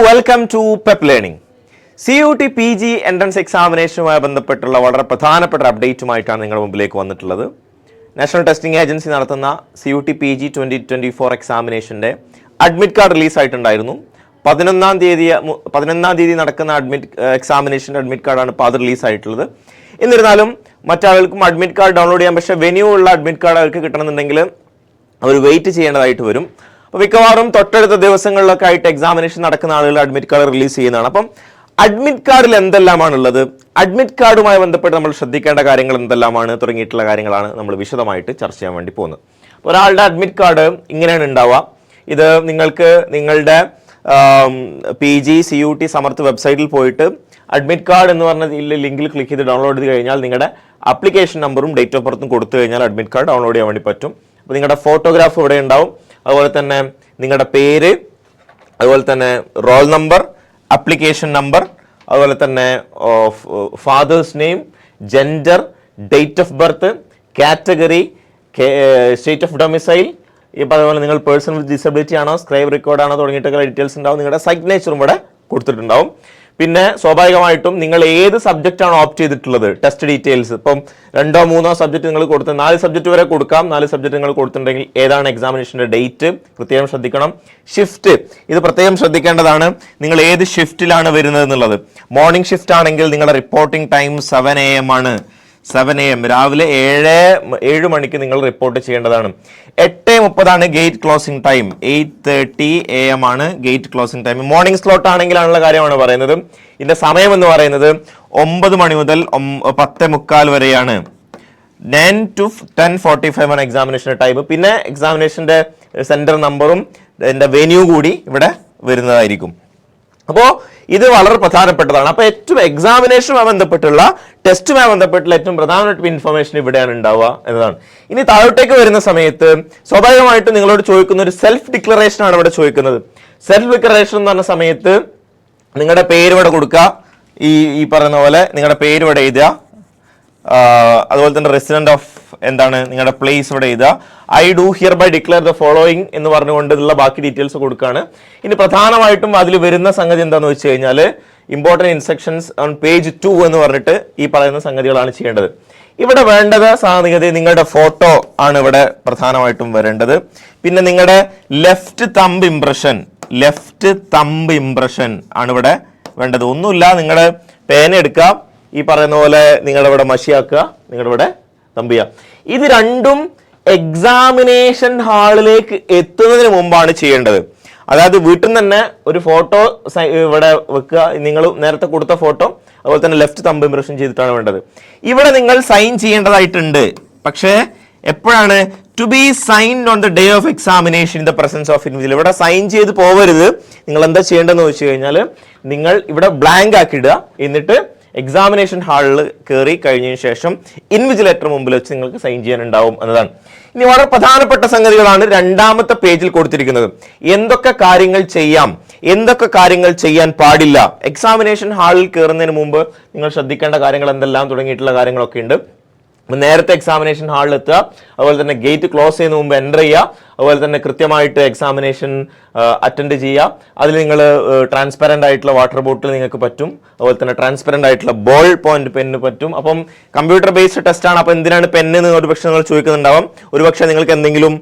Welcome to pep learning. CUT PG entrance എക്സാമിനേഷനുമായി ബന്ധപ്പെട്ടുള്ള വളരെ പ്രധാനപ്പെട്ട അപ്ഡേറ്റുമായിട്ടാണ് നിങ്ങളുടെ മുമ്പിലേക്ക് വന്നിട്ടുള്ളത്. നാഷണൽ ടെസ്റ്റിംഗ് ഏജൻസി നടത്തുന്ന CUT PG 2024 എക്സാമിനേഷൻ്റെ അഡ്മിറ്റ് കാർഡ് റിലീസായിട്ടുണ്ടായിരുന്നു. 11-ാം തീയതി നടക്കുന്ന എക്സാമിനേഷൻ്റെ അഡ്മിറ്റ് കാർഡാണ് ഇപ്പോൾ അത് റിലീസായിട്ടുള്ളത്. എന്നിരുന്നാലും മറ്റാളുകൾക്കും അഡ്മിറ്റ് കാർഡ് ഡൗൺലോഡ് ചെയ്യാം. പക്ഷേ വെന്യൂ ഉള്ള അഡ്മിറ്റ് കാർഡ് അവർക്ക് കിട്ടണമെന്നുണ്ടെങ്കിൽ അവർ വെയിറ്റ് ചെയ്യേണ്ടതായിട്ട് വരും. അപ്പോൾ മിക്കവാറും തൊട്ടടുത്ത ദിവസങ്ങളിലൊക്കെ ആയിട്ട് എക്സാമിനേഷൻ നടക്കുന്ന ആളുകൾ അഡ്മിറ്റ് കാർഡ് റിലീസ് ചെയ്യുന്നതാണ്. അപ്പം അഡ്മിറ്റ് കാർഡിൽ എന്തെല്ലാമാണുള്ളത്, അഡ്മിറ്റ് കാർഡുമായി ബന്ധപ്പെട്ട് നമ്മൾ ശ്രദ്ധിക്കേണ്ട കാര്യങ്ങൾ എന്തെല്ലാമാണ് തുടങ്ങിയിട്ടുള്ള കാര്യങ്ങളാണ് നമ്മൾ വിശദമായിട്ട് ചർച്ച ചെയ്യാൻ വേണ്ടി പോകുന്നത്. ഒരാളുടെ അഡ്മിറ്റ് കാർഡ് ഇങ്ങനെയാണ് ഉണ്ടാവുക. ഇത് നിങ്ങൾക്ക് നിങ്ങളുടെ PG CUT സമർത്ത് വെബ്സൈറ്റിൽ പോയിട്ട് അഡ്മിറ്റ് കാർഡ് എന്ന് പറഞ്ഞ ലിങ്കിൽ ക്ലിക്ക് ചെയ്ത് ഡൗൺലോഡ് ചെയ്ത് കഴിഞ്ഞാൽ നിങ്ങളുടെ ആപ്ലിക്കേഷൻ നമ്പറും ഡേറ്റ് ഓഫ് ബർത്തും കൊടുത്തു കഴിഞ്ഞാൽ അഡ്മിറ്റ് കാർഡ് ഡൗൺലോഡ് ചെയ്യാൻ വേണ്ടി പറ്റും. അപ്പോൾ നിങ്ങളുടെ ഫോട്ടോഗ്രാഫ് ഇവിടെ ഉണ്ടാവും. അതുപോലെ തന്നെ നിങ്ങളുടെ പേര്, അതുപോലെ തന്നെ റോൾ നമ്പർ, ആപ്ലിക്കേഷൻ നമ്പർ, അതുപോലെ തന്നെ fathers name, gender, date of birth, category, state of domicile, ഇപ്പോൾ അതുപോലെ നിങ്ങൾ പേഴ്സൺ വിത്ത് ഡിസബിലിറ്റി ആണോ, സ്ക്രൈബ് റെക്കോർഡാണോ തുടങ്ങിയിട്ടൊക്കെ ഡീറ്റെയിൽസ് ഉണ്ടാവും. നിങ്ങളുടെ സിഗ്നേച്ചറും ഇവിടെ കൊടുത്തിട്ടുണ്ടാവും. പിന്നെ സ്വാഭാവികമായിട്ടും നിങ്ങൾ ഏത് സബ്ജക്റ്റ് ആണ് ഓപ്റ്റ് ചെയ്തിട്ടുള്ളത്, ടെസ്റ്റ് ഡീറ്റെയിൽസ്, ഇപ്പം 2-3 സബ്ജക്റ്റ് നിങ്ങൾ കൊടുത്ത് 4 സബ്ജക്റ്റ് വരെ കൊടുക്കാം. 4 സബ്ജക്റ്റ് നിങ്ങൾ കൊടുത്തിട്ടുണ്ടെങ്കിൽ ഏതാണ് എക്സാമിനേഷൻ്റെ ഡേറ്റ് പ്രത്യേകം ശ്രദ്ധിക്കണം. ഷിഫ്റ്റ്, ഇത് പ്രത്യേകം ശ്രദ്ധിക്കേണ്ടതാണ്. നിങ്ങൾ ഏത് ഷിഫ്റ്റിലാണ് വരുന്നത് എന്നുള്ളത്. മോർണിംഗ് ഷിഫ്റ്റ് ആണെങ്കിൽ നിങ്ങളുടെ റിപ്പോർട്ടിംഗ് ടൈം 7 AM ആണ്. 7 AM രാവിലെ 7 മണിക്ക് നിങ്ങൾ റിപ്പോർട്ട് ചെയ്യേണ്ടതാണ്. 8:30 ഗേറ്റ് ക്ലോസിംഗ് ടൈം. 8:30 AM ആണ് gate closing time. Morning slot ആണെങ്കിലാണുള്ള കാര്യമാണ് പറയുന്നത്. ഇതിന്റെ സമയം എന്ന് പറയുന്നത് 9 മണി മുതൽ 10:45 വരെയാണ്. 9 to 10:45 ആണ് എക്സാമിനേഷന്റെ ടൈം. പിന്നെ എക്സാമിനേഷന്റെ സെന്റർ നമ്പറും ഇതിന്റെ വെന്യൂ കൂടി ഇവിടെ വരുന്നതായിരിക്കും. അപ്പോൾ ഇത് വളരെ പ്രധാനപ്പെട്ടതാണ്. അപ്പോൾ ഏറ്റവും എക്സാമിനേഷനുമായി ബന്ധപ്പെട്ടുള്ള ടെസ്റ്റുമായി ബന്ധപ്പെട്ടുള്ള ഏറ്റവും പ്രധാനപ്പെട്ട ഇൻഫർമേഷൻ ഇവിടെയാണ് ഉണ്ടാവുക എന്നതാണ്. ഇനി താഴോട്ടേക്ക് വരുന്ന സമയത്ത് സ്വാഭാവികമായിട്ടും നിങ്ങളോട് ചോദിക്കുന്ന ഒരു സെൽഫ് ഡിക്ലറേഷൻ ആണ് ഇവിടെ ചോദിക്കുന്നത്. സെൽഫ് ഡിക്ലറേഷൻ എന്ന് പറഞ്ഞ സമയത്ത് നിങ്ങളുടെ പേര് ഇവിടെ കൊടുക്കുക. ഈ പറയുന്ന പോലെ നിങ്ങളുടെ പേര് ഇവിടെ എഴുതുക. അതുപോലെ തന്നെ റെസിഡന്റ് ഓഫ് എന്താണ് നിങ്ങളുടെ പ്ലേസ് ഇവിടെ എഴുതുക. I do hereby declare the following എന്ന് പറഞ്ഞുകൊണ്ടുള്ള ബാക്കി ഡീറ്റെയിൽസ് കൊടുക്കുകയാണ്. ഇനി പ്രധാനമായിട്ടും അതിൽ വരുന്ന സംഗതി എന്താണെന്ന് വെച്ച് കഴിഞ്ഞാൽ ഇമ്പോർട്ടൻറ്റ് ഇൻസ്ട്രക്ഷൻസ് ഓൺ പേജ് 2 എന്ന് പറഞ്ഞിട്ട് ഈ പറയുന്ന സംഗതികളാണ് ചെയ്യേണ്ടത്. ഇവിടെ വേണ്ടത് സാധാരണഗതി നിങ്ങളുടെ ഫോട്ടോ ആണ് ഇവിടെ പ്രധാനമായിട്ടും വരേണ്ടത്. പിന്നെ നിങ്ങളുടെ ലെഫ്റ്റ് തമ്പ് ഇംപ്രഷൻ ആണ് ഇവിടെ വേണ്ടത്. ഒന്നുമില്ല, നിങ്ങളുടെ പേന എടുക്കുക, ഈ പറയുന്ന പോലെ നിങ്ങളുടെ ഇവിടെ മഷിയാക്കുക, നിങ്ങളുടെ ഇവിടെ തമ്പ് ചെയ്യുക. ഇത് രണ്ടും എക്സാമിനേഷൻ ഹാളിലേക്ക് എത്തുന്നതിന് മുമ്പാണ് ചെയ്യേണ്ടത്. അതായത് വീട്ടിൽ നിന്ന് തന്നെ ഒരു ഫോട്ടോ ഇവിടെ വെക്കുക. നിങ്ങൾ നേരത്തെ കൊടുത്ത ഫോട്ടോ, അതുപോലെ തന്നെ ലെഫ്റ്റ് തമ്പ് ഇംപ്രഷൻ ചെയ്തിട്ടാണ് വേണ്ടത്. ഇവിടെ നിങ്ങൾ സൈൻ ചെയ്യേണ്ടതായിട്ടുണ്ട്. പക്ഷേ എപ്പോഴാണ്? To be signed on the day of examination in the presence of invigilator. ഇവിടെ സൈൻ ചെയ്ത് പോകരുത്. നിങ്ങൾ എന്താ ചെയ്യേണ്ടതെന്ന് വെച്ച് കഴിഞ്ഞാൽ നിങ്ങൾ ഇവിടെ ബ്ലാങ്ക് ആക്കി ഇടുക. എന്നിട്ട് എക്സാമിനേഷൻ ഹാളിൽ കയറി കഴിഞ്ഞതിന് ശേഷം ഇൻവിജിലേറ്റർ മുമ്പിൽ വെച്ച് നിങ്ങൾക്ക് സൈൻ ചെയ്യാനുണ്ടാവും എന്നതാണ്. ഇനി വളരെ പ്രധാനപ്പെട്ട സംഗതികളാണ് 2ാമത്തെ പേജിൽ കൊടുത്തിരിക്കുന്നത്. എന്തൊക്കെ കാര്യങ്ങൾ ചെയ്യാം, എന്തൊക്കെ കാര്യങ്ങൾ ചെയ്യാൻ പാടില്ല, എക്സാമിനേഷൻ ഹാളിൽ കയറുന്നതിന് മുമ്പ് നിങ്ങൾ ശ്രദ്ധിക്കേണ്ട കാര്യങ്ങൾ എന്തെല്ലാം തുടങ്ങിയിട്ടുള്ള കാര്യങ്ങളൊക്കെ ഉണ്ട്. നേരത്തെ എക്സാമിനേഷൻ ഹാളിൽ എത്തുക, അതുപോലെ തന്നെ ഗേറ്റ് ക്ലോസ് ചെയ്യുന്ന മുമ്പ് എൻ്റർ ചെയ്യുക, അതുപോലെ തന്നെ കൃത്യമായിട്ട് എക്സാമിനേഷൻ അറ്റൻഡ് ചെയ്യുക. അതിൽ നിങ്ങൾ ട്രാൻസ്പെറൻ്റ് ആയിട്ടുള്ള വാട്ടർ ബോട്ടിൽ നിങ്ങൾക്ക് പറ്റും, അതുപോലെ തന്നെ ട്രാൻസ്പെറൻ്റ് ആയിട്ടുള്ള ബോൾ പോയിന്റ് പെന്ന് പറ്റും. അപ്പം കമ്പ്യൂട്ടർ ബേസ്ഡ് ടെസ്റ്റ് ആണ്. അപ്പോൾ എന്തിനാണ് പെന്ന് എന്ന് ഒരുപക്ഷെ നിങ്ങൾ ചോദിക്കുന്നുണ്ടാവും. ഒരുപക്ഷെ നിങ്ങൾക്ക് എന്തെങ്കിലും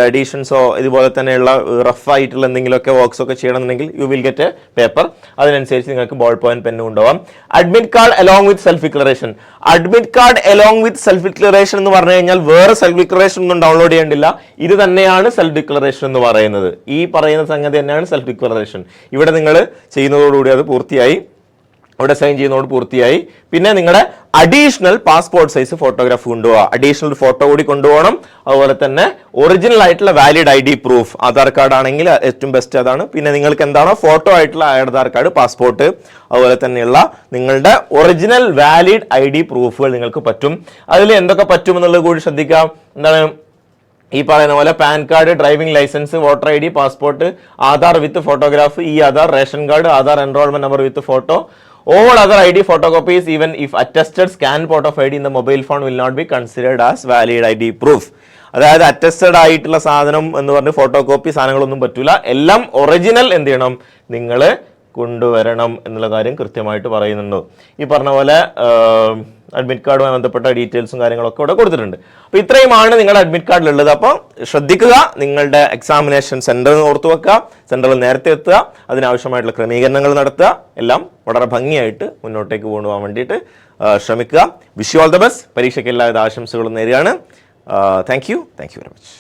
എഡീഷൻസോ ഇതുപോലെ തന്നെയുള്ള റഫ് ആയിട്ടുള്ള എന്തെങ്കിലുമൊക്കെ വർക്ക്സ് ഒക്കെ ചെയ്യണമെന്നുണ്ടെങ്കിൽ you will get A paper. അതിനനുസരിച്ച് നിങ്ങൾക്ക് ബോൾ പോയിന്റ് പെന്നും ഉണ്ടാവാം. Admit card along with self declaration. Admit card along with self declaration എന്ന് പറഞ്ഞു കഴിഞ്ഞാൽ വേറെ സെൽഫ് ഡിക്ലറേഷൻ ഒന്നും ഡൗൺലോഡ് ചെയ്യേണ്ടില്ല. ഇത് തന്നെയാണ് സെൽഫ് ഡിക്ലറേഷൻ എന്ന് പറയുന്നത്. ഈ പറയുന്ന സംഗതി തന്നെയാണ് സെൽഫ് ഡിക്ലറേഷൻ. ഇവിടെ നിങ്ങൾ ചെയ്യുന്നതോടുകൂടി അത് പൂർത്തിയായി, അവിടെ സൈൻ ചെയ്യുന്നതോട് പൂർത്തിയായി. പിന്നെ നിങ്ങളുടെ അഡീഷണൽ പാസ്പോർട്ട് സൈസ് ഫോട്ടോഗ്രാഫ് കൊണ്ടുപോകുക. അഡീഷണൽ ഫോട്ടോ കൂടി കൊണ്ടുപോകണം. അതുപോലെ തന്നെ ഒറിജിനൽ ആയിട്ടുള്ള valid ID proof, Aadhaar card ആണെങ്കിൽ ഏറ്റവും ബെസ്റ്റ് അതാണ്. പിന്നെ നിങ്ങൾക്ക് എന്താണോ ഫോട്ടോ ആയിട്ടുള്ള ആധാർ കാർഡ്, പാസ്പോർട്ട്, അതുപോലെ തന്നെയുള്ള നിങ്ങളുടെ ഒറിജിനൽ വാലിഡ് ID പ്രൂഫുകൾ നിങ്ങൾക്ക് പറ്റും. അതിൽ എന്തൊക്കെ പറ്റുമെന്നുള്ളത് കൂടി ശ്രദ്ധിക്കാം. എന്താണ് ഈ പറയുന്ന പോലെ PAN card, driving licence, voter ID, passport, Aadhaar with photograph, ഈ Aadhaar, ration card, Aadhaar enrolment number with photo, all other ID photocopies even if attested scanned photo of ID in the mobile phone will not be considered as valid ID proof. അതായത് attested ആയിട്ടുള്ള സാധനം എന്ന് പറഞ്ഞ് photo copy സാധനങ്ങളൊന്നും പറ്റൂല. എല്ലാം original എന്ത് ചെയ്യണം, നിങ്ങൾ കൊണ്ടുവരണം എന്നുള്ള കാര്യം കൃത്യമായിട്ട് പറയുന്നുണ്ട്. ഈ പറഞ്ഞ പോലെ അഡ്മിറ്റ് കാർഡുമായി ബന്ധപ്പെട്ട ഡീറ്റെയിൽസും കാര്യങ്ങളൊക്കെ ഇവിടെ കൊടുത്തിട്ടുണ്ട്. അപ്പോൾ ഇത്രയുമാണ് നിങ്ങളുടെ അഡ്മിറ്റ് കാർഡിലുള്ളത്. അപ്പോൾ ശ്രദ്ധിക്കുക, നിങ്ങളുടെ എക്സാമിനേഷൻ സെൻറ്റർ ഓർത്തു വെക്കുക, സെൻറ്ററിൽ നേരത്തെ എത്തുക, അതിനാവശ്യമായിട്ടുള്ള ക്രമീകരണങ്ങൾ നടത്തുക, എല്ലാം വളരെ ഭംഗിയായിട്ട് മുന്നോട്ടേക്ക് കൊണ്ടുപോകാൻ വേണ്ടിയിട്ട് ശ്രമിക്കുക. Wish you all the best. പരീക്ഷയ്ക്ക് എല്ലാവിധ ആശംസകളും നേരുകയാണ്. Thank you very much.